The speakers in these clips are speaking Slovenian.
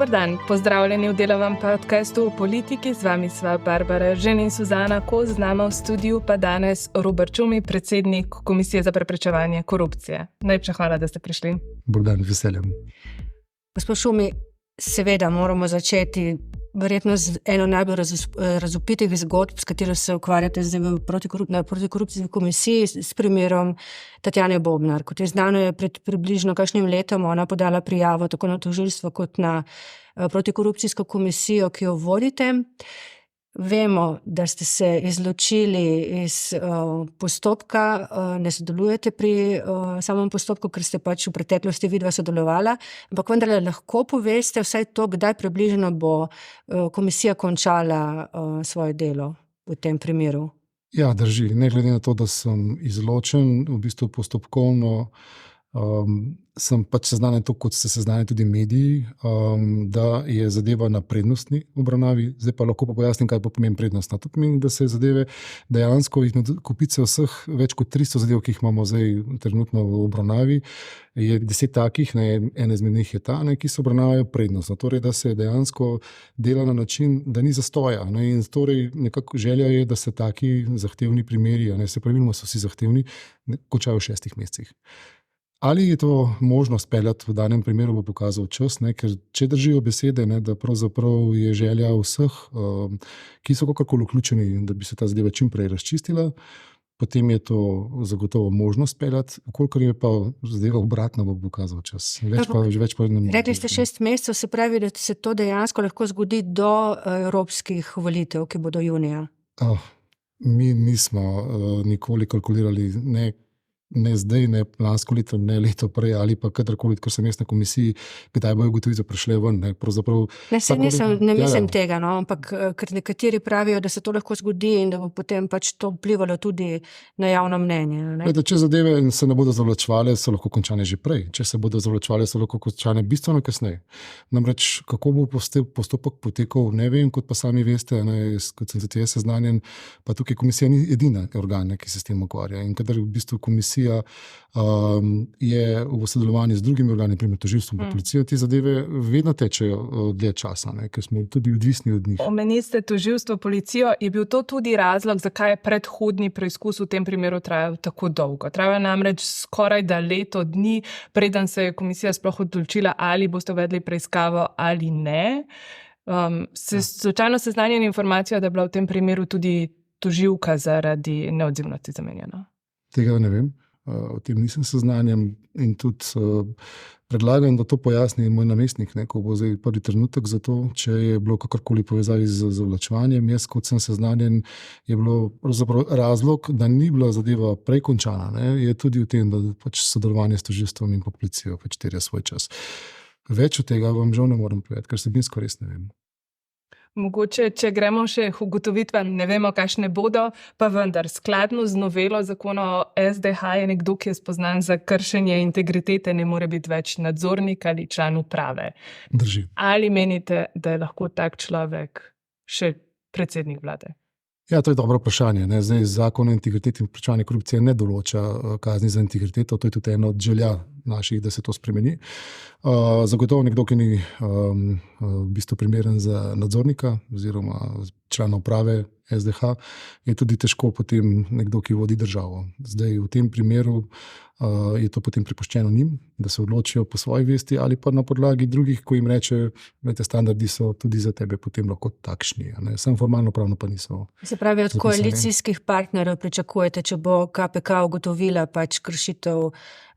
Dober dan, pozdravljeni v delovnem podcastu o politiki. Z vami sva Barbara Žen in Suzana Kos, z nama v studiu pa danes Robert Čumi, predsednik Komisije za preprečevanje korupcije. Najlepša hvala, da ste prišli. Dober dan, veseljem. Gospod Šumi, seveda moramo začeti verjetno z eno najbolj razvpitih zgodb, s katero se ukvarjate zdaj na protikorupcijski komisiji, s primerom Tatjane Bobnar. Kot je znano, je pred približno kakšnim letom ona podala prijavo tako na tožilstvo kot na protikorupcijsko komisijo, ki jo vodite. Vemo, da ste se izločili iz postopka, ne sodelujete pri samem postopku, ker ste pač v preteklosti vidva sodelovala, ampak vendarle lahko poveste vsaj to, kdaj približno bo komisija končala svoje delo v tem primeru. Ja, drži. Ne glede na to, da sem izločen, v bistvu postopkovno sem pač seznanjen to, kot ste seznanjeni tudi mediji, da je zadeva na prednostni obravnavi. Zdaj pa lahko pojasnim, kaj pa pomeni prednostna. To pomeni, da se zadeve dejansko kopice vseh več kot 300 zadev, ki jih imamo zdaj trenutno v obravnavi, je 10 takih, ena izmed njih je ta, ki se obravnavajo prednostno. Torej, da se dejansko dela na način, da ni zastoja. In torej nekako želja je, da se taki zahtevni primeri, se pravilno so vsi zahtevni, končajo v 6 mesecih. Ali je to možno speljati v danem primeru, bo pokazal čas, ker če držijo besede, da pravzaprav je želja vseh, ki so kakorkoli vključeni, da bi se ta zadeva čim prej razčistila, potem je to zagotovo možno speljati, kolikor je pa zadeva obratno, bo pokazal čas. Več pa ne. Rekli ste 6 mesecev, se pravi, da se to dejansko lahko zgodi do evropskih volitev, ki bodo junija. Mi nismo nikoli kalkulirali, ne zdaj, ne lansko leto, ne leto prej ali pa kadarkoli, ker sem jaz na komisiji, kdaj bojo ugotovitve prišle ven. Ne mislim tega, ampak ker nekateri pravijo, da se to lahko zgodi in da bo potem pač to vplivalo tudi na javno mnenje. Če zadeve se ne bodo zavlačevale, so lahko končane že prej. Če se bodo zavlačevale, so lahko končane bistveno kasneje. Namreč, kako bo postopek potekal, ne vem, kot pa sami veste, kot sem tudi jaz seznanjen, pa tukaj komisija ni edina organ, ki se s tem ukvarja. In kadar v bistvu komisija je v sodelovanju z drugimi organi, primer tožilstvom in policijo, te zadeve vedno tečejo dlje časa, ker smo tudi odvisni od njih. Omenili ste tožilstvo, policijo, je bil to tudi razlog, zakaj je predhodni preizkus v tem primeru trajal tako dolgo? Trajal namreč skoraj da leto dni, preden se je komisija sploh odločila, ali boste uvedli preiskavo ali ne. Slučajno seznanjeni informacijo, da je bila v tem primeru tudi tožilka zaradi neodzivnosti zamenjana? Tega ne vem. O tem nisem seznanjen in tudi predlagam, da to pojasni moj namestnik, ko bo zdaj prvi trenutek za to, če je bilo kakorkoli povezavi z zavlačevanjem. Jaz, kot sem seznanjen, je bilo razlog, da ni bila zadeva prej končana, je tudi v tem, da pač sodelovanje s tožilstvom in policijo pač terja svoj čas. Več od tega vam žal ne morem povedati, ker sebinsko res ne vem. Mogoče, če gremo še k ugotovitvam, ne vemo, kakšne bodo, pa vendar, skladno z novelo zakona o SDH je nekdo, ki je spoznan za kršenje integritete, ne more biti več nadzornik ali član uprave. Drži. Ali menite, da je lahko tak človek še predsednik vlade? Ja, to je dobro vprašanje. Zdaj, zakon o integriteti in preprečevanju korupcije ne določa kazni za integriteto, to je tudi ena od želja naših, da se to spremeni. Zagotovo nekdo, ki ni v bistvu primeren za nadzornika oziroma člana uprave SDH, je tudi težko potem nekdo, ki vodi državo. Zdaj, v tem primeru je to potem prepuščeno njim, da se odločijo po svoji vesti ali pa na podlagi drugih, ko jim reče, da standardi so tudi za tebe potem lahko takšni. Samo formalno pravno pa niso. Se pravi, od koalicijskih partnerjev pričakujete, če bo KPK ugotovila pač kršitev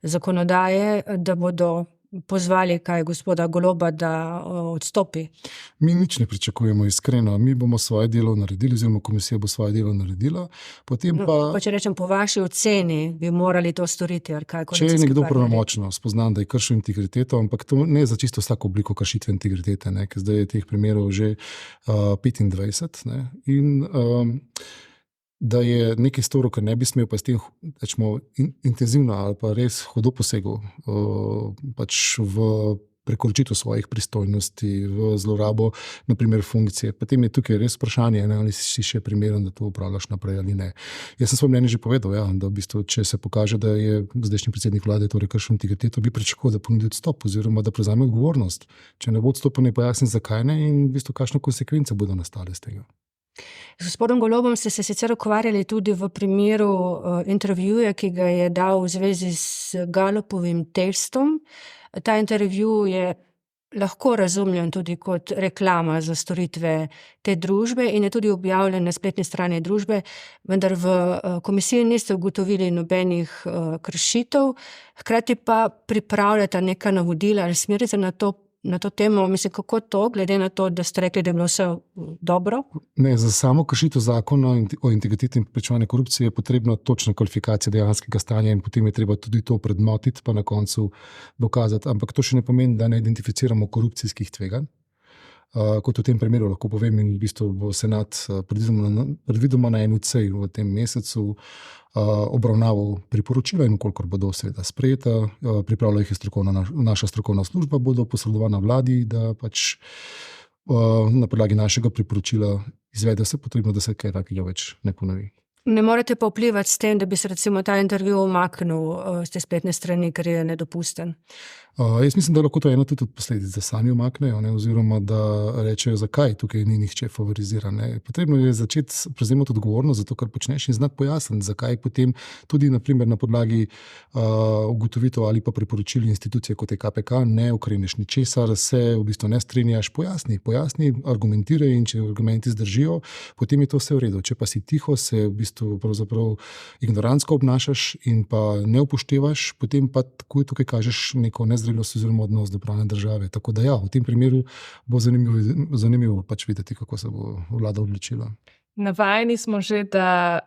zakonodaje, da bodo pozvali gospoda Goloba, da odstopi? Mi nič ne pričakujemo, iskreno. Mi bomo svoje delo naredili, oziroma komisija bo svoje delo naredila. Potem pa če rečem, po vaši oceni bi morali to storiti. Če je nekdo pravnomočno spoznan, da je kršil integriteto, ampak to ne za čisto vsako obliko kršitve integritete, ker zdaj je teh primerov že 25. In da je nekaj storil, kar ne bi smel, pa s tem intenzivno ali pa res hudo posegel pač v prekoračitev svojih pristojnosti, v zlorabo, naprimer, funkcije. Potem je tukaj res vprašanje, ali si še primeren, da to upravljaš naprej ali ne. Jaz sem svoje mnenje že povedal, da v bistvu, če se pokaže, da je zdajšnji predsednik vlade torej kršil integriteto, bi pričakoval, da ponudi odstop oziroma da prevzame odgovornost. Če ne bo odstopil, naj pojasni, zakaj ne in v bistvu, kakšne konsekvence bodo nastale z tega. Z gospodom Golobom ste se sicer ukvarjali tudi v primeru intervjuja, ki ga je dal v zvezi s Gallupovim testom. Ta intervju je lahko razumljen tudi kot reklama za storitve te družbe in je tudi objavljen na spletni strani družbe, vendar v komisiji niste ugotovili nobenih kršitev, hkrati pa pripravljate neka navodila ali smernice na to temo. Mislim, kako to, glede na to, da ste rekli, da je bilo vse dobro? Ne, za samo kršitev zakona o integriteti in preprečevanju korupcije je potrebno točna kvalifikacija dejanskega stanja in potem je treba tudi to predmotiti pa na koncu dokazati. Ampak to še ne pomeni, da ne identificiramo korupcijskih tveganj. Kot v tem primeru lahko povem, in v bistvu bo senat predvidoma na eni seji v tem mesecu obravnaval priporočila in kolikor bodo seveda sprejeta, pripravila jih je naša strokovna služba, bodo posredovana vladi, da pač na podlagi našega priporočila izvede vse potrebno, da se kaj takega več ne ponovi. Ne morete pa vplivati s tem, da bi se recimo ta intervju umaknil z te spletne strani, ker je nedopusten? Jaz mislim, da lahko to eno tudi od posledic, da sami umaknejo, oziroma da rečejo, zakaj tukaj ni nihče favoriziran. Potrebno je začeti prevzemati odgovornost za to, kar počneš in znati pojasniti, zakaj potem tudi naprimer na podlagi ugotovitev ali pa priporočil institucije kot je KPK ne ukreneš ničesar, se v bistvu ne strinjaš, pojasni, argumentiraj in če argumenti zdržijo, potem je to vse v redu. Če pa si tiho, se v bistvu pravzaprav ignorantsko obnašaš in pa ne upoštevaš, potem pa tukaj kažeš neko nezrelost oziroma odnos do pravne države. Tako da v tem primeru bo zanimivo pač videti, kako se bo vlada odločila. Navajeni smo že, da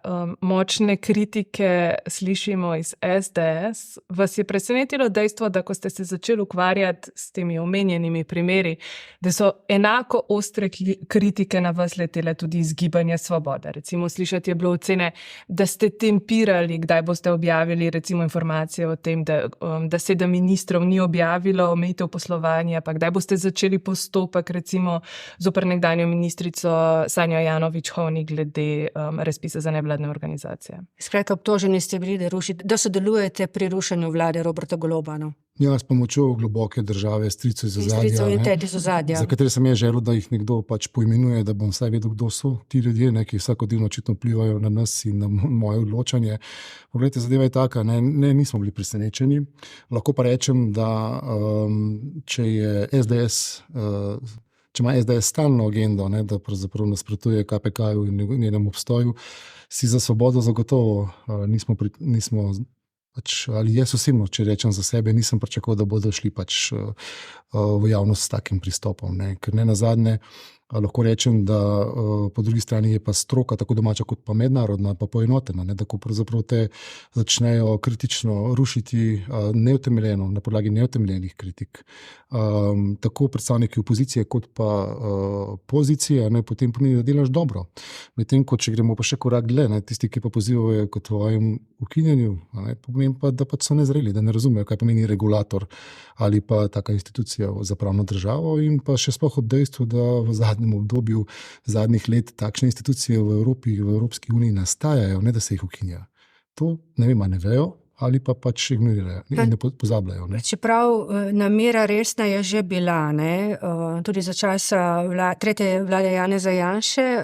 močne kritike slišimo iz SDS. Vas je presenetilo dejstvo, da ko ste se začeli ukvarjati s temi omenjenimi primeri, da so enako ostre kritike na vas letele tudi iz Gibanja Svoboda? Recimo slišati je bilo ocene, da ste tempirali, kdaj boste objavili recimo informacije o tem, da 7 ministrov ni objavilo omejitev poslovanja, pa kdaj boste začeli postopek recimo zoper nekdanjo ministrico Sanjo Ajanović-Hovnik glede razpisa za nevladne organizacije. Skratka, obtoženi ste bili, da sodelujete pri rušenju vlade Roberta Goloba. S pomočjo globoke države, stricev iz ozadja, za katere sem jaz želel, da jih nekdo pač poimenuje, da bom vsaj vedel, kdo so ti ljudje, ki vsakodnevno očitno vplivajo na nas in na moje odločanje. Poglejte, zadeva je taka, nismo bili presenečeni. Lahko pa rečem, da če ima SDS stalno agendo, da pravzaprav nasprotuje KPK-ju in njenem obstoju, si za Svobodo zagotovo nismo ali jaz osebno, če rečem za sebe, nisem pričakoval, da bodo šli pač v javnost s takim pristopom. Ker ne nazadnje, lahko rečem, da po drugi strani je pa stroka, tako domača kot pa mednarodna, pa poenotena, da ko pravzaprav te začnejo kritično rušiti neutemeljeno, na podlagi neutemeljenih kritik. Tako predstavniki opozicije kot pa pozicije, potem pomeni, da delaš dobro. Medtem, ko če gremo pa še korak dlje, tisti, ki pa pozivajo k tvojem ukinjanju, pomeni pa, da pač so nezreli, da ne razumejo, kaj pomeni regulator ali pa taka institucija za pravno državo in pa še sploh ob dejstvu, da v zadnjem obdobju, zadnjih let takšne institucije v Evropi, v Evropski uniji nastajajo, ne da se jih ukinja. To ne vejo ali pa pač ignorirajo in ne pozabljajo. Čeprav namera resna je že bila, tudi za časa tretje vlade Janeza Janše,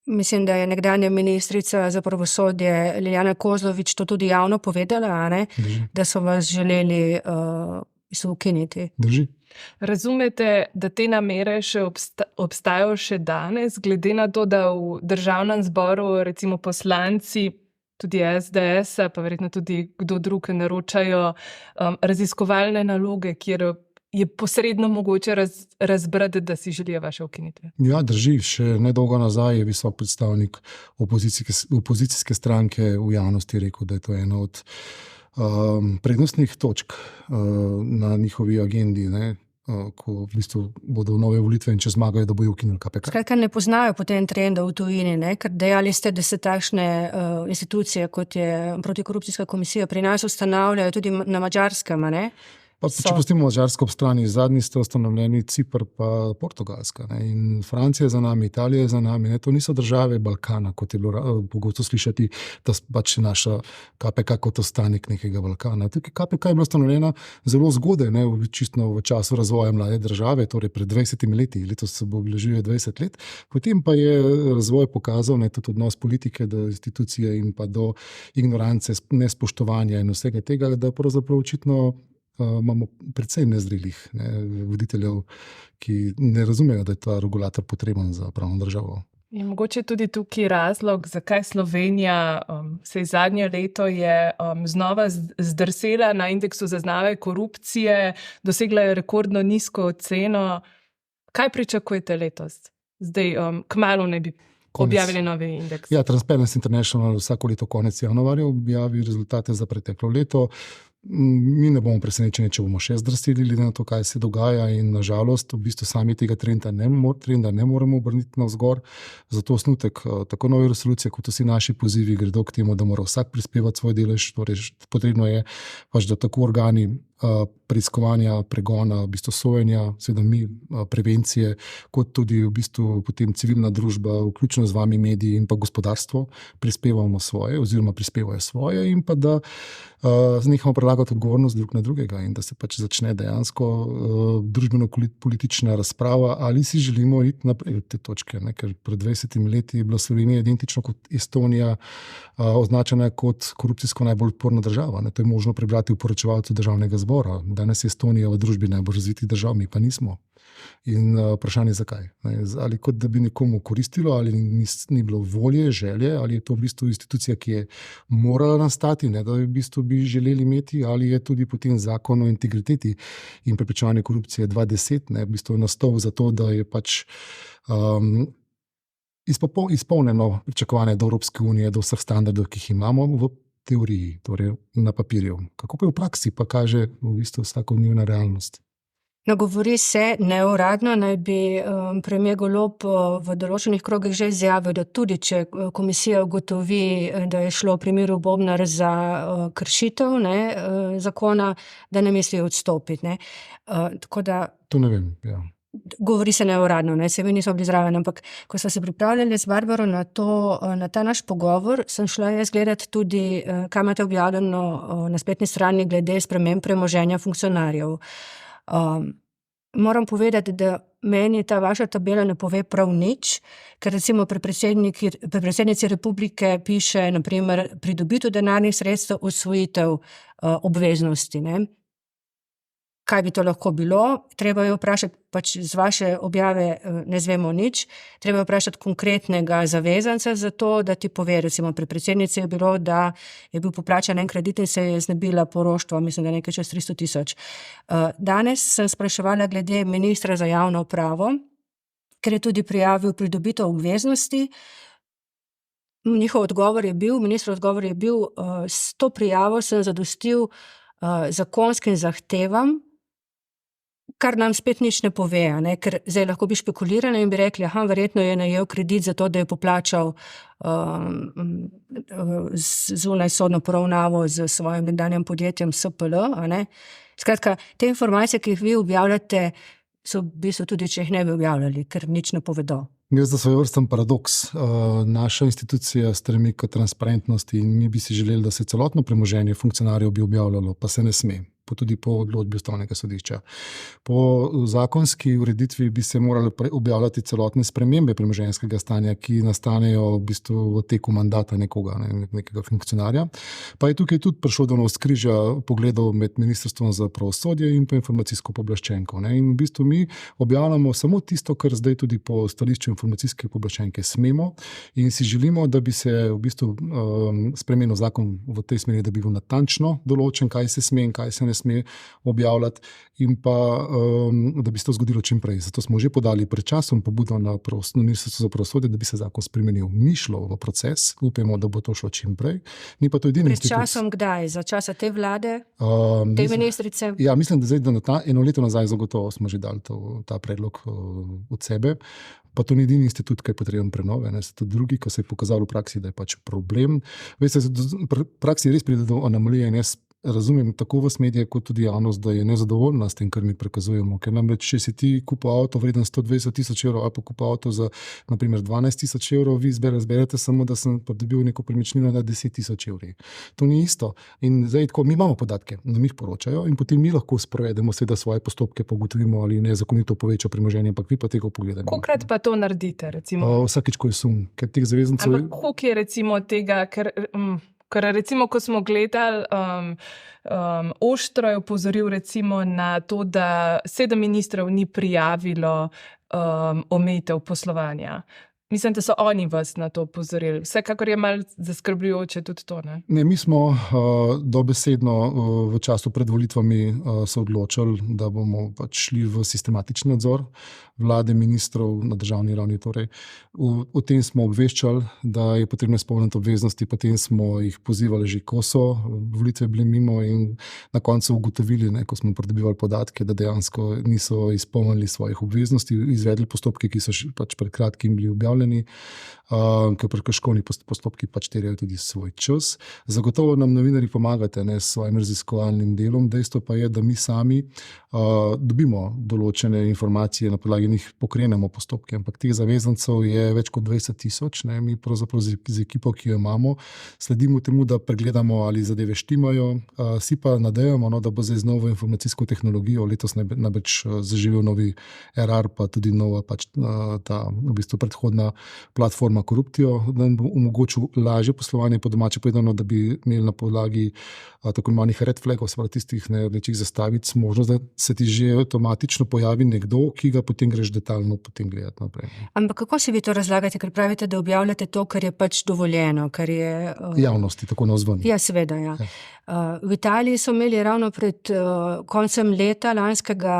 mislim, da je nekdanja ministrica za pravosodje Lilijana Kozlovič to tudi javno povedala, da so vas želeli ukiniti. Drži. Razumete, da te namere še obstajajo še danes, glede na to, da v državnem zboru recimo poslanci, tudi SDS, pa verjetno tudi kdo drug, naročajo raziskovalne naloge, kjer je posredno mogoče razbrati, da si želijo vaše ukinitve? Ja, drži. Še nedolgo nazaj je visok predstavnik opozicijske stranke v javnosti rekel, da je to ena od prednostnih točk na njihovi agendi, ko v bistvu bodo nove volitve in če zmagajo, da bojo ukinili KPK. Skratka, ne poznajo potem trenda v tujini, ker dejali ste, da se takšne institucije, kot je protikorupcijska komisija, pri nas ustanavljajo tudi na Madžarskem, Pa, če pustimo Madžarsko ob strani, zadnji ste ustanovljeni Cipr pa Portugalska. Ne? In Francija je za nami, Italija je za nami. Ne? To niso države Balkana, kot je bilo pogosto slišati, da pač naša KPK kot ostanek nekega Balkana. Tukaj KPK je bila ustanovljena zelo zgodaj, ne? Čisto v času razvoja mlade države, torej pred 20 leti, letos se bo obeležilo 20 let. Potem pa je razvoj pokazal, ne, tudi odnos politike do institucije in pa do ignorance, nespoštovanja in vsega tega, da pravzaprav očitno imamo predvsej nezrelih voditeljev, ki ne razumejo, da je ta regulator potreben za pravno državo. Je mogoče tudi tukaj razlog, zakaj Slovenija se zadnje leto je znova zdrsela na indeksu zaznave korupcije, dosegla je rekordno nizko oceno. Kaj pričakujete letos? Zdaj, kmalu ne bi objavili novi indeks. Ja, Transparency International vsako leto konec januarja objavi rezultate za preteklo leto. Mi ne bomo presenečeni, če bomo še zdrseli, glede na to, kaj se dogaja, in nažalost, v bistvu sami tega trenda ne moremo obrniti navzgor. Zato osnutek tako nove resolucije, kot vsi naši pozivi gredo k temu, da mora vsak prispevati svoj delež. Torej, potrebno je pač, da tako organi preiskovanja, pregona, v bistvu sojenja, seveda mi, prevencije, kot tudi v bistvu potem civilna družba, vključno z vami mediji in pa gospodarstvo, prispevamo svoje oziroma prispevajo svoje, in pa da nehamo prelagati odgovornost drug na drugega in da se pač začne dejansko družbeno-politična razprava, ali si želimo iti naprej od te točke. Ne? Ker pred 20 leti je bila Slovenija identično kot Estonija označena kot korupcijsko najbolj odporna država. Ne? To je možno prebrati v poročevalcu Državnega zbora. Danes je Estonija v družbi najbolj razvitih držav, mi pa nismo. In vprašanje zakaj? Ali kot da bi nekomu koristilo, ali ni bilo volje, želje, ali je to v bistvu institucija, ki je morala nastati, ne, da v bistvu bi želeli imeti, ali je tudi potem zakon o integriteti in preprečevanju korupcije 2010, ne, v bistvu nastal za to, da je pač izpolnjeno pričakovanje do Evropske unije, do vseh standardov, ki jih imamo v teoriji, torej na papirju. Kako pa v praksi pa kaže v bistvu vsakodnevna realnost? No, govori se neuradno, naj bi premier Golob v določenih krogih že izjavil, da tudi če komisija ugotovi, da je šlo v primeru Bobnar za kršitev zakona, da ne misli odstopiti. Ne. Tako da To ne vem, ja. Govori se neuradno, se mi nismo bili zraven, ampak ko smo se pripravljali z Barbaro na ta naš pogovor, sem šla jaz gledati tudi, kaj imate objavljeno na spletni strani glede sprememb premoženja funkcionarjev. Moram povedati, da meni ta vaša tabela ne pove prav nič, ker recimo pri predsednici republike piše na primer pridobitev denarnih sredstev, usvojitev obveznosti. Ne? Kaj bi to lahko bilo? Treba je vprašati, pač z vaše objave ne zvemo nič, treba je vprašati konkretnega zavezanca za to, da ti pove, recimo pri predsednici je bilo, da je bil poplačan en kredit in se je znebila poroštva, mislim, da nekaj čez 300 000. Danes sem spraševala glede ministra za javno upravo, ker je tudi prijavil pridobitev obveznosti. Njihov odgovor je bil, ministrov odgovor je bil, s to prijavo sem zadostil zakonskim zahtevam, kar nam spet nič ne pove, ne? Ker zdaj lahko bi špekulirali in bi rekli, verjetno je najel kredit za to, da je poplačal zunaj sodno poravnavo z svojim nekdanjim podjetjem SPL. Skratka, te informacije, ki jih vi objavljate, so v bistvu tudi, če jih ne bi objavljali, ker nič ne povedo. Gre za svojevrsten paradoks. Naša institucija stremi k transparentnosti in mi bi si želeli, da se celotno premoženje funkcionarjev bi objavljalo, pa se ne sme. Tudi po odločbi Ustavnega sodišča. Po zakonski ureditvi bi se morali objavljati celotne spremembe premoženjskega stanja, ki nastanejo v bistvu v teku mandata nekega funkcionarja. Pa je tukaj tudi prišlo do navzkrižja pogledov med Ministrstvom za pravosodje in pa informacijsko pooblaščenko. In v bistvu mi objavljamo samo tisto, kar zdaj tudi po stališču informacijske pooblaščenke smemo, in si želimo, da bi se v bistvu spremenil zakon v tej smeri, da bi bil natančno določen, kaj se sme in kaj se ne sme objavljati, in pa da bi se to zgodilo čim prej. Zato smo že podali pred časom pobudo na Ministrstvo za pravosodje, da bi se zakon spremenil. Ni šlo v proces, upamo, da bo to šlo čim prej. Ni pa to edini institut. Pred časom kdaj? Za časa te vlade? Te ministrice? Ja, mislim, da zdaj, eno leto nazaj zagotovo smo že dali ta predlog od sebe. Pa to ni edini institut, ki je potreben prenove. So tudi drugi, ko se je pokazalo v praksi, da je pač problem. Veste, v praksi res pride do anomalije in jaz razumem tako vas medije, kot tudi javnost, da je nezadovoljna s tem, kar mi prikazujemo. Ker namreč, če si ti kupil avto vreden 120.000 evrov ali pa kupil avto za naprimer 12.000 evrov, vi zberete samo, da sem dobil neko premičnino na 10.000 evrov. To ni isto. In zdaj tako, mi imamo podatke, nam jih poročajo in potem mi lahko sprovedemo seveda svoje postopke, pa ugotovimo, ali nezakonito poveča premoženje, ampak vi pa tega pogledate. Kolikrat pa to naredite, recimo? Vsakič, ko je sum, ker teh zavezancev... Ampak koliko je recimo tega, ker recimo, ko smo gledali, Oštro je opozoril recimo na to, da 7 ministrov ni prijavilo omejitev poslovanja. Mislim, da so oni vas na to opozorili. Vsekakor je malo zaskrbljujoče tudi to, ne? Ne, mi smo dobesedno v času pred volitvami se odločili, da bomo pač šli v sistematični nadzor vlade, ministrov na državni ravni. Torej, o tem smo obveščali, da je potrebno izpolniti obveznosti, potem smo jih pozivali že, ko so volitve bile mimo in na koncu ugotovili, ne, ko smo pridobivali podatke, da dejansko niso izpolnili svojih obveznosti, izvedli postopke, ki so pač pred kratkim bili objavljeni, ker prekrškovni postopki pač terjajo tudi svoj čas. Zagotovo nam novinarji pomagate, ne, s svojim raziskovalnim delom. Dejstvo pa je, da mi sami dobimo določene informacije, na podlagi njih pokrenemo postopke, ampak teh zavezancev je več kot 20.000. Mi pravzaprav z ekipo, ki jo imamo, sledimo temu, da pregledamo, ali zadeve štimajo. Si pa nadejamo, da bo zdaj z novo informacijsko tehnologijo letos največ zaživel novi RR, pa tudi nova pač ta v bistvu predhodna platforma Koruptijo, da nam bo omogočil lažje poslovanje, po domače povedano, da bi imeli na podlagi tako imenovanih red flagov, seveda tistih rdečih zastavic, možnost, da se ti že avtomatično pojavi nekdo, ki ga potem greš detaljno potem gledati naprej. Ampak kako si vi to razlagate, ker pravite, da objavljate to, kar je pač dovoljeno, kar je... Javnosti, tako navzven. Ja, seveda, ja. V Italiji so imeli ravno pred koncem leta lanskega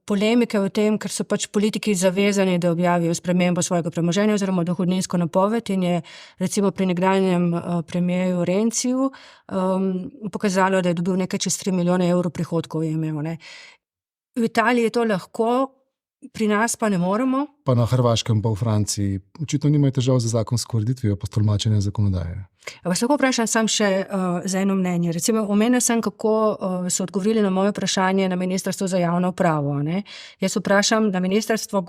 polemike o tem, ker so pač politiki zavezani, da objavijo spremembo svojega premoženja oziroma dohodninsko napoved in je recimo pri nekdanjem premierju Renciju pokazalo, da je dobil nekaj čez 3 milijone evrov prihodkov je imel. Ne. V Italiji je to lahko, pri nas pa ne moremo. Pa na Hrvaškem, pa v Franciji. Očitno nimajo težav z zakonsko ureditvijo, pa s tolmačenjem zakonodaje. Vas lahko vprašam sam še za eno mnenje. Recimo, omenil sem, kako so odgovorili na moje vprašanje na Ministrstvo za javno upravo. Ne? Jaz vprašam, da ministrstvo,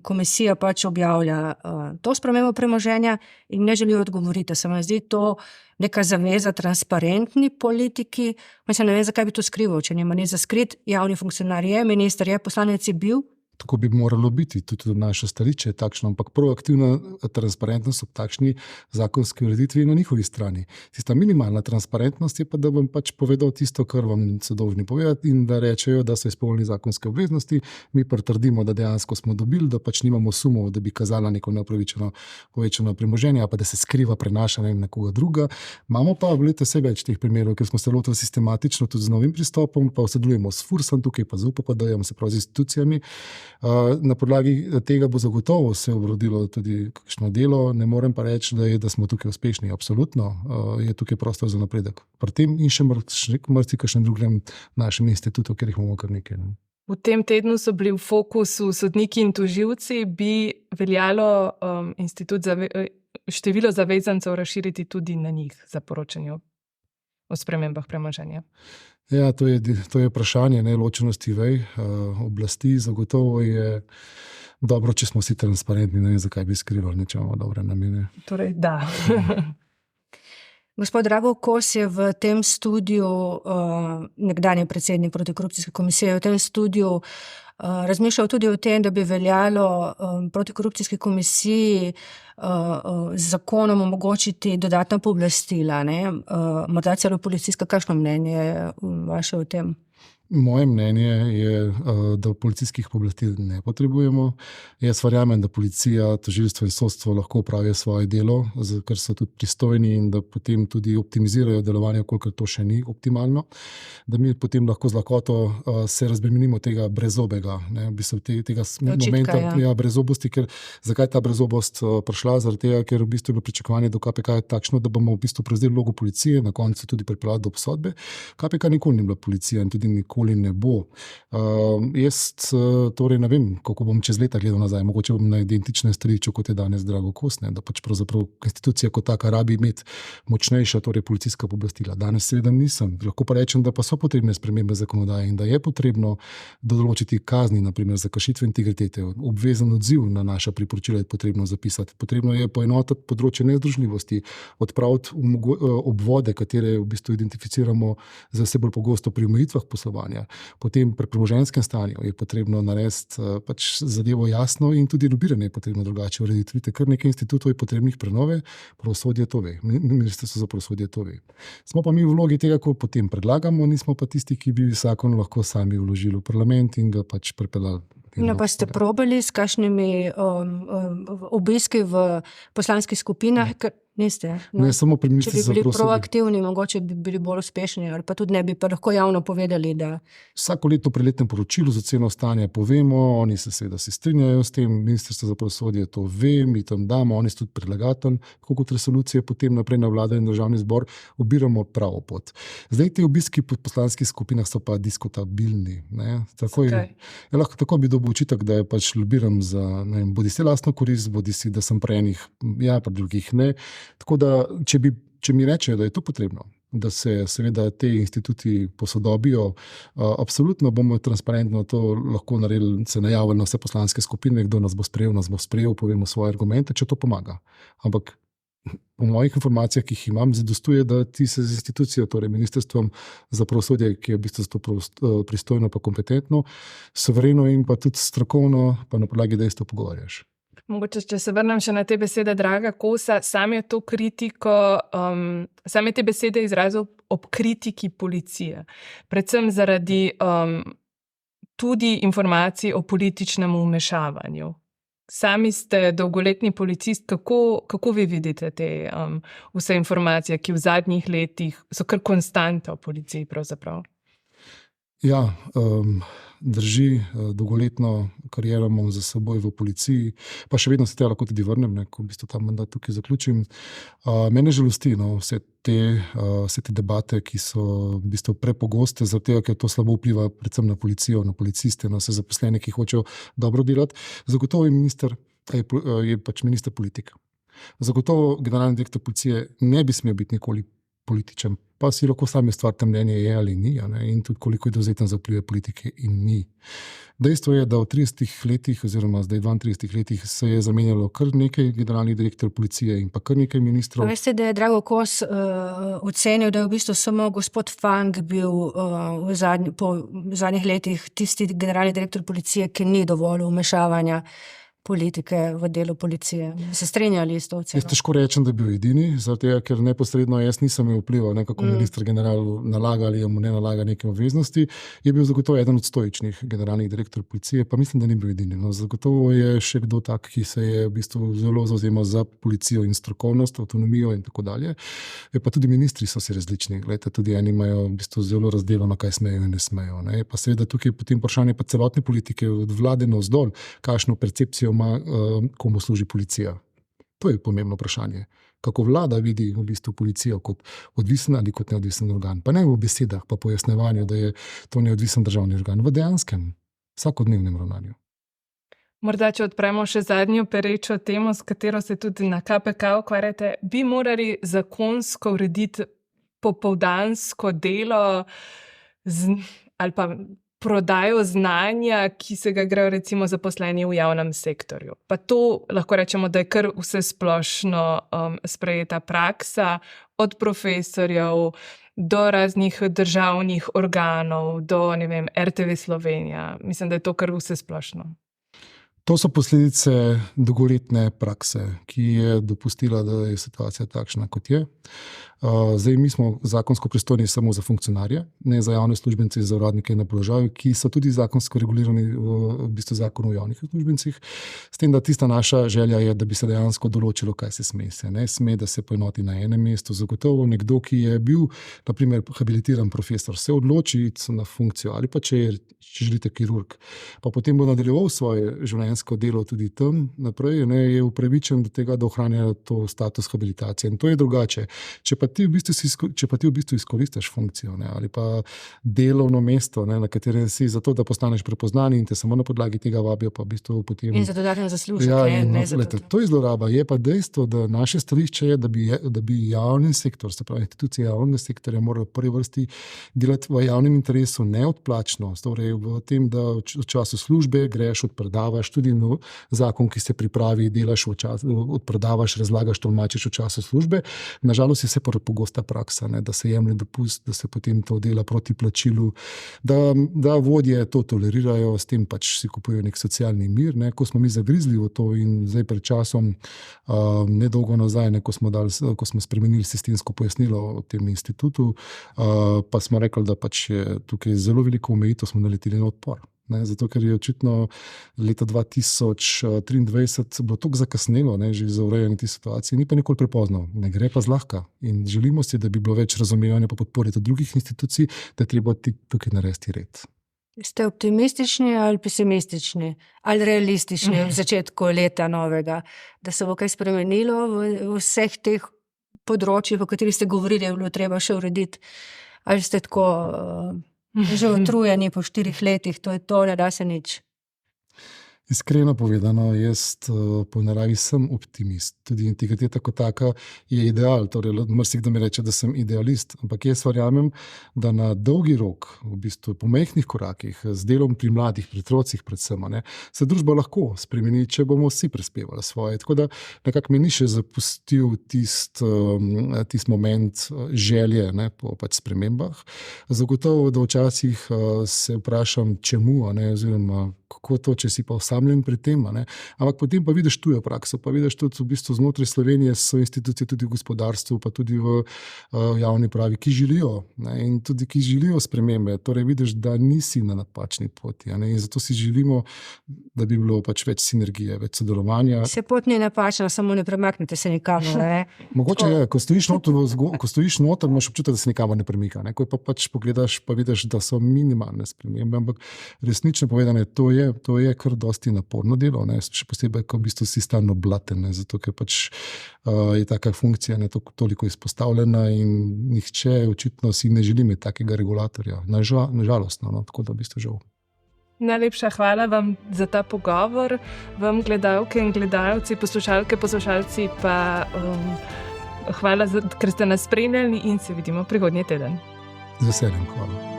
komisija pač objavlja to spremembo premoženja in ne želijo odgovoriti. Se mi zdi to neka zaveza transparentni politiki. Mislim, ne vem, zakaj bi to skrival, če nima ni za skrit. Javni funkcionar je, minister je, poslanec je bil. Tako bi moralo biti, tudi naše stališče je takšno, ampak proaktivna transparentnost ob takšni zakonski ureditvi je na njihovi strani. Tista minimalna transparentnost je pa, da vam pač povedal tisto, kar vam so dolžni povedati in da rečejo, da so izpolnili zakonske obveznosti, mi pa trdimo, da dejansko smo dobili, da pač nimamo sumov, da bi kazala neko neopravičeno povečano premoženje, pa da se skriva prenašanje nekoga druga. Imamo pa, gledajte, vse več teh primerov, ker smo se lotili sistematično tudi z novim pristopom, pa sodelujemo s Fursom, tukaj pa z UPPD-jem, se pravi z institucijami. Na podlagi tega bo zagotovo se obrodilo tudi kakšno delo, ne morem pa reči, da smo tukaj uspešni. Absolutno je tukaj prostor za napredek. Pri tem in še marsikakšnem drugem našem institutu, ker jih imamo kar nekaj. Ne. V tem tednu so bili v fokusu sodniki in tožilci, bi veljalo število zavezancev razširiti tudi na njih za poročanje o spremembah premoženja. Ja, to je vprašanje ločenosti vej oblasti. Zagotovo je dobro, če smo vsi transparentni, ne vem, zakaj bi skrivali, če imamo dobre namene. Torej, da. Gospod Drago Kos je v tem studiu, nekdanji predsednik protikorupcijske komisije, v tem studiu razmišljal tudi o tem, da bi veljalo protikorupcijski komisiji z zakonom omogočiti dodatna pooblastila. Morda celo policijska, kakšno mnenje vaše o tem? Moje mnenje je, da policijskih pooblastil ne potrebujemo. Jaz verjamem, da policija, tožilstvo in sodstvo lahko opravijo svoje delo, ker so tudi pristojni in da potem tudi optimizirajo delovanje, kolikor to še ni optimalno. Da mi potem lahko z lakoto se razbremenimo tega brezobega, tega momenta brezobosti. Zakaj ta brezobost prišla? Zaradi tega, ker v bistvu je bilo pričakovanje do KPK takšno, da bomo v bistvu prevzeli vlogo policije, na koncu tudi pripeljali do obsodbe. KPK nikoli ni bila policija in tudi nikoli nikoli ne bo. Jaz torej ne vem, kako bom čez leta gledal nazaj, mogoče bom na identične stališče, kot je danes Drago Kos, ne, da pač pravzaprav institucija kot taka rabi imeti močnejša, torej policijska pooblastila. Danes seveda nisem. Lahko pa rečem, da pa so potrebne spremembe zakonodaje in da je potrebno določiti kazni, naprimer za kršitve integritete. Obvezen odziv na naša priporočila je potrebno zapisati. Potrebno je poenotiti področje nezdružljivosti, odpraviti obvode, katere v bistvu identificiramo za vse bolj pogosto pri omejitvah poslovanja. Potem pri premoženjskem stanju je potrebno narediti pač zadevo jasno in tudi lobiranje je potrebno drugače urediti. Vidite, kar nekaj institutov je potrebnih prenove, pravosodje to ve, Ministrstvo za pravosodje to ve. Smo pa mi v vlogi tega, ko potem predlagamo, nismo pa tisti, ki bi zakon lahko sami vložili v parlament in ga pač pripeljali. No, pa ste probali s kakšnimi obiski v poslanskih skupinah? Niste? No. Ne, samo pri Ministrstvu za pravosodje. Če bi bili pravosodje. proaktivni, mogoče bi bili bolj uspešni, ali pa tudi ne bi pa lahko javno povedali, da... Vsako leto pri letnem poročilu za oceno stanja povemo, oni se seveda strinjajo s tem, Ministrstvo za pravosodje to ve, mi tam damo, oni so tudi predlagatelj, tako kot resolucije, potem naprej na vlada in državni zbor obiramo pravo pot. Zdaj te obiski po poslanskih skupinah so pa diskutabilni. Ne? Tako bi dobil očitek, da je pač lobiram za, ne vem, bodi si lastno korist, bodi si, da sem pri enih, ja, pa drugih ne. Tako da, če mi rečejo, da je to potrebno, da se seveda te instituti posodobijo, absolutno bomo transparentno to lahko naredili, se najavili na vse poslanske skupine, kdo nas bo sprejel, povemo svoje argumente, če to pomaga. Ampak po mojih informacijah, ki jih imam, zadostuje, da ti se z institucijo, torej Ministrstvom za pravosodje, ki je v bistvu za to pristojno pa kompetentno, suvereno in pa tudi strokovno, pa na podlagi dejstev pogovarjaš. Mogoče, če se vrnem še na te besede Draga Kosa, sam je te besede izrazil ob kritiki policije. Predvsem zaradi tudi informacij o političnem vmešavanju. Sami ste dolgoletni policist, kako vi vidite te vse informacije, ki v zadnjih letih so kar konstanta v policiji pravzaprav? Ja, drži, dolgoletno kariero imam za seboj v policiji, pa še vedno se tega lahko tudi vrnem, ko v bistvu ta mandat tukaj zaključim. Mene žalosti, vse te debate, ki so v bistvu prepogoste, zaradi tega, ker to slabo vpliva predvsem na policijo, na policiste, na vse zaposlene, ki hočejo dobro delati. Zagotovo je pač minister politik. Zagotovo generalni direktor policije ne bi smel biti nikoli političen, pa si lahko sami ustvarite mnenje, je ali ni, in tudi koliko je dovzeten za vplive politike in ni. Dejstvo je, da v 30 letih oziroma zdaj 32 letih se je zamenjalo kar nekaj generalnih direktorjev policije in pa kar nekaj ministrov. Veste, da je Drago Kos ocenil, da je v bistvu samo gospod Fang bil v zadnjih letih tisti generalni direktor policije, ki ni dovolil vmešavanja politike v delu policije. Se strinjali s to oceno? Jaz težko rečem, da je bil edini, zato ker neposredno jaz nisem imel vpliva, kako minister general nalaga ali mu ne nalaga neke obveznosti. Je bil zagotovo eden od stoičnih generalnih direktorjev policije, pa mislim, da ni bil edini. Zagotovo je še kdo tak, ki se je v bistvu zelo zavzemal za policijo in strokovnost, avtonomijo in tako dalje. Pa tudi ministri so si različni. Glejte, tudi eni imajo v bistvu zelo razdeljeno, kaj smejo in ne smejo. Pa seveda tukaj je potem vprašanje pa celotne politike od vlade navzdol, kakšno percepcijo ima, komu služi policija. To je pomembno vprašanje. Kako vlada vidi v bistvu policijo kot odvisen ali kot neodvisen organ. Pa ne v besedah, pa pojasnevanju, da je to neodvisen državni organ. V dejanskem, vsakodnevnem ravnanju. Morda, če odpremo še zadnjo perečo temo, s katero se tudi na KPK ukvarjate, bi morali zakonsko urediti popoldansko delo ali pa prodajo znanja, ki se ga grejo recimo zaposleni v javnem sektorju. Pa to lahko rečemo, da je kar vse splošno sprejeta praksa, od profesorjev do raznih državnih organov, do RTV Slovenija. Mislim, da je to kar vse splošno. To so posledice dolgoletne prakse, ki je dopustila, da je situacija takšna, kot je. Zdaj, mi smo zakonsko pristojni samo za funkcionarje, ne za javne uslužbence in za uradnike na položaju, ki so tudi zakonsko regulirani v bistvu zakonu o javnih uslužbencih. S tem, da tista naša želja je, da bi se dejansko določilo, kaj se sme. Se ne sme, da se poenoti na enem mestu. Zagotovo nekdo, ki je bil, na primer, habilitiran profesor, se odloči na funkcijo ali pa če želite kirurg, pa potem bo nadaljeval svoje življenjsko življenjsko delo tudi tam naprej, ne, je upravičen do tega, da ohranja to status habilitacije. In to je drugače. Če pa ti v bistvu izkoristiš funkcijo, ne, ali pa delovno mesto, ne, na katerem si zato, da postaneš prepoznan in te samo na podlagi tega vabijo, pa v bistvu potem... In za dodatno zaslužek. Ja, to je zloraba. Je pa dejstvo, da naše stališče je, da bi javni sektor, se pravi institucije javnega sektorja, morajo v prvi vrsti delati v javnem interesu neodplačno, torej v tem, da v času službe greš, odpredavaš tudi zakon, ki se pripravi, delaš odpredavaš, razlagaš, tolmačiš v času službe. Nažalost je vse pogosta praksa, ne, da se jemlje dopust, da se potem to dela proti plačilu, da vodje to tolerirajo, s tem pač si kupujejo nek socialni mir. Ne. Ko smo mi zagrizli v to in zdaj pred časom, nedolgo nazaj, ne, ko smo spremenili sistemsko pojasnilo o tem institutu, pa smo rekli, da pač je tukaj zelo veliko omejitev, smo naleteli na odpor. Ne, zato, ker je očitno leta 2023 bilo toliko zakasnelo, ne, že za urejanje te situacije, ni pa nikoli prepozno, ne gre pa zlahka. In želimo si, da bi bilo več razumevanja pa podpore od drugih institucij, da je treba tukaj narediti red. Ste optimistični ali pesimistični ali realistični v začetku leta novega, da se bo kaj spremenilo v vseh teh področjih, o katerih ste govorili, je bilo treba še urediti, ali ste tako že utrujeni po 4 letih, to je to, ne da se nič? Iskreno povedano, jaz po naravi sem optimist. Tudi integriteta kot taka je ideal. Torej, marsikdo mi reče, da sem idealist, ampak jaz verjamem, da na dolgi rok, v bistvu po majhnih korakih, z delom pri mladih, pri otrocih predvsem, ne, se družba lahko spremeni, če bomo vsi prispevali svoje. Tako da nekako mi ni še zapustil tist moment želje, ne, po pač spremembah. Zagotovo, da včasih se vprašam, čemu, ne, oziroma kako to, če si pa osamljen pri tem, ne? Ampak potem pa vidiš tujo prakso, pa vidiš tudi v bistvu znotraj Slovenije so institucije tudi v gospodarstvu, pa tudi v javni pravi, ki želijo, ne? In tudi ki želijo spremembe, torej vidiš, da nisi na napačni poti, ne? In zato si želimo, da bi bilo pač več sinergije, več sodelovanja. Se pot ni napačna, samo ne premaknete se nikamor, ne? Mogoče je, ko stojiš noter, imaš občutek, da se nikamor ne premika, ne? Ko pa pač pogledaš, pa vidiš, da so minimalne spremembe, ampak resnično povedano, to je kar dosti naporno delo, ne? Še posebej, ko v bistvu si stalno blaten, ne? Zato, ker pač je taka funkcija ne toliko izpostavljena in nihče očitno si ne želi imeti takega regulatorja. Nažalostno, no? Tako da v bistvu žal. Najlepša hvala vam za ta pogovor, vam gledalke in gledalci, poslušalke, poslušalci pa hvala, ker ste nas spremljali in se vidimo prihodnji teden. Z veseljem, hvala.